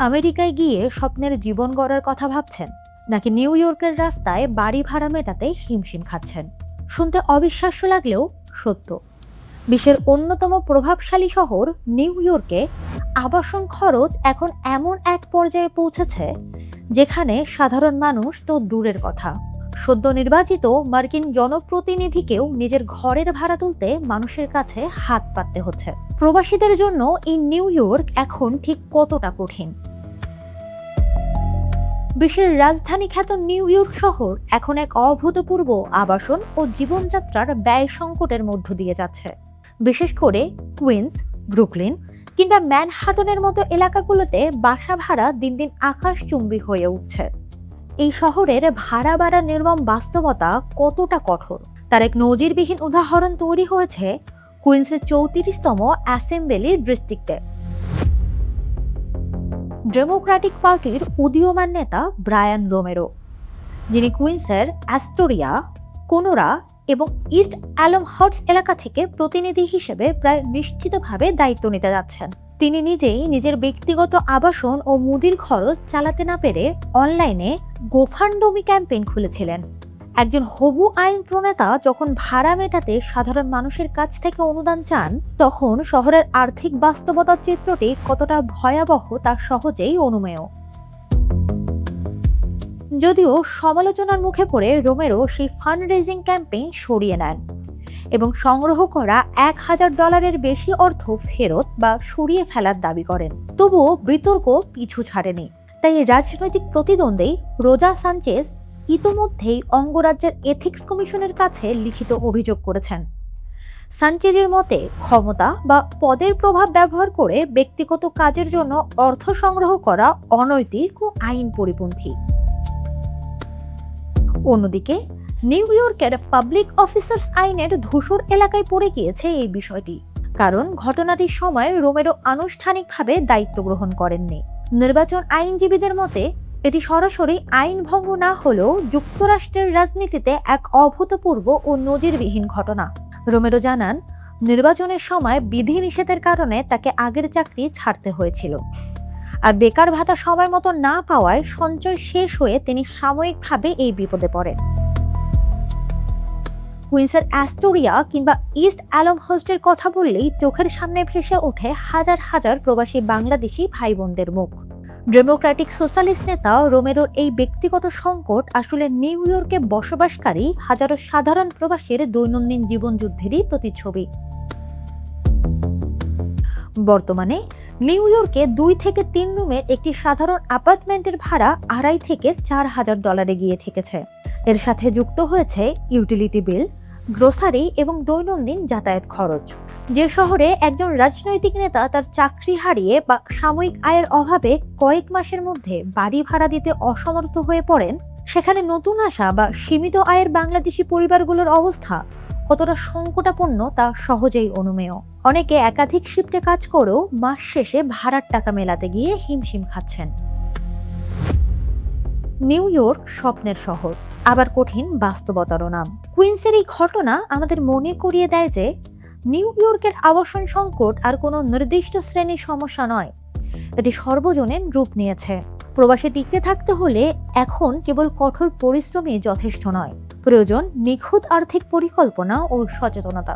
আমেরিকায় গিয়ে স্বপ্নের জীবন গড়ার কথা ভাবছেন, নাকি নিউ ইয়র্কের রাস্তায় বাড়ি ভাড়া মেটাতে হিমশিম খাচ্ছেন? শুনতে অবিশ্বাস্য লাগলেও সত্য। বিশ্বের অন্যতম প্রভাবশালী শহর নিউ ইয়র্কে আবাসন খরচ এখন এমন এক পর্যায়ে পৌঁছেছে যেখানে সাধারণ মানুষ তো দূরের কথা, সদ্য নির্বাচিত মার্কিন জনপ্রতিনিধিকেও নিজের ঘরের ভাড়া তুলতে মানুষের কাছে হাত পাততে হচ্ছে। প্রবাসীদের জন্য এই নিউ ইয়র্ক এখন ঠিক কতটা কঠিন? বিশ্বের রাজধানী খ্যাত নিউ ইয়র্ক শহর এখন এক অভূতপূর্ব আবাসন ও জীবনযাত্রার ব্যয় সংকটের মধ্য দিয়ে যাচ্ছে। বিশেষ করে কুইন্স, ব্রুকলিন কিংবা ম্যানহাটনের মতো এলাকাগুলোতে বাসা ভাড়া দিন দিন আকাশচুম্বী হয়ে উঠছে। এই শহরের ভাড়া বাড়া নির্মম বাস্তবতা কতটা কঠোর তার এক নজিরবিহীন উদাহরণ তৈরি হয়েছে কুইন্সের 34তম অ্যাসেম্বলি ডিস্ট্রিক্টে। ডেমোক্রেটিক পার্টির উদীয়মান নেতা ব্রায়ান রোমেরো, যিনি কুইন্সের অ্যাস্টোরিয়া, কোনোরা এবং ইস্ট অ্যালমহার্টস এলাকা থেকে প্রতিনিধি হিসেবে প্রায় নিশ্চিতভাবে দায়িত্ব নিতে যাচ্ছেন। তিনি নিজেই নিজের ব্যক্তিগত আবাসন ও মুদির খরচ চালাতে না পেরে অনলাইনে গোফান্ডমি ক্যাম্পেইন খুলেছিলেন। একজন হবু আইন প্রণেতা যখন ভাড়া মেটাতে সাধারণ মানুষের কাছ থেকে অনুদান চান, তখন শহরের আর্থিক বাস্তবতার চিত্রটি কতটা ভয়াবহ তা সহজেই অনুমেয়। যদিও সমালোচনার মুখে পড়ে রোমেরো সেই ফান্ড রেজিং ক্যাম্পেইন সরিয়ে নেন এবং সংগ্রহ করা $1000 বেশি অর্থ ফেরত বা সরিয়ে ফেলার দাবি করেন, তবুও বিতর্ক পিছু ছাড়েনি। তাই রাজনৈতিক প্রতিদ্বন্দ্বী রোজা সানচেজ ইতোমধ্যেই অঙ্গরাজ্যের এথিক্স কমিশনের কাছে লিখিত অভিযোগ করেছেন। সানচেজের মতে, ক্ষমতা বা পদের প্রভাব ব্যবহার করে ব্যক্তিগত কাজের জন্য অর্থ সংগ্রহ করা অনৈতিক ও আইন পরিপন্থী। অন্যদিকে নিউ ইয়র্কের পাবলিক অফিসার্স আইনের ধূসর এলাকায় পড়ে গিয়েছে এই বিষয়টি, কারণ ঘটনাটির সময় রোমেরো আনুষ্ঠানিকভাবে দায়িত্ব গ্রহণ করেননি। নির্বাচন আইনজীবীদের মতে এটি সরাসরি আইন ভঙ্গ না হলেও যুক্তরাষ্ট্রের রাজনীতিতে এক অভূতপূর্ব ও নজিরবিহীন ঘটনা। রোমেরো জানান, নির্বাচনের সময় বিধিনিষেধের কারণে তাকে আগের চাকরি ছাড়তে হয়েছিল, আর বেকার ভাতা সময় মতো না পাওয়ায় সঞ্চয় শেষ হয়ে তিনি সাময়িকভাবে এই বিপদে পড়েন। কুইন্সের অ্যাস্টোরিয়া কিংবা ইস্ট অ্যালমহার্স্টের কথা বললেই চোখের সামনে ভেসে ওঠে হাজার হাজার প্রবাসী বাংলাদেশি ভাই বোনদের মুখ। ডেমোক্রেটিক সোশ্যালিস্ট নেতা রোমেরোর এই ব্যক্তিগত সংকট আসলে নিউ ইয়র্কে বসবাসকারী হাজারো সাধারণ প্রবাসীর দৈনন্দিন জীবনযুদ্ধেরই প্রতিচ্ছবি। বর্তমানে নিউ ইয়র্কে 2 থেকে 3 রুমের একটি সাধারণ অ্যাপার্টমেন্টের ভাড়া $2,500 থেকে $4,000 গিয়ে ঠেকেছে। এর সাথে যুক্ত হয়েছে ইউটিলিটি বিল, গ্রোসারি এবং দৈনন্দিন যাতায়াত খরচ। যে শহরে একজন রাজনৈতিক নেতা তার চাকরি হারিয়ে বা সাময়িক আয়ের অভাবে কয়েক মাসের মধ্যে বাড়ি ভাড়া দিতে অসমর্থ হয়ে পড়েন, সেখানে নতুন আসা বা সীমিত আয়ের বাংলাদেশি পরিবারগুলোর অবস্থা কতটা সংকটাপন্ন তা সহজেই অনুমেয়। অনেকে একাধিক শিফটে কাজ করেও মাস শেষে ভাড়ার টাকা মেলাতে গিয়ে হিমশিম খাচ্ছেন। নিউ ইয়র্ক স্বপ্নের শহর, আবার কঠিন বাস্তবতারও নাম। কুইন্সের এই ঘটনা আমাদের মনে করিয়ে দেয় যে নিউ ইয়র্কের আবাসন সংকট আর কোনো নির্দিষ্ট শ্রেণীর সমস্যা নয়, এটি সর্বজনীন রূপ নিয়েছে। প্রবাসে টিকে থাকতে হলে এখন কেবল কঠোর পরিশ্রমই যথেষ্ট নয়, প্রয়োজন নিখুঁত আর্থিক পরিকল্পনা ও সচেতনতা।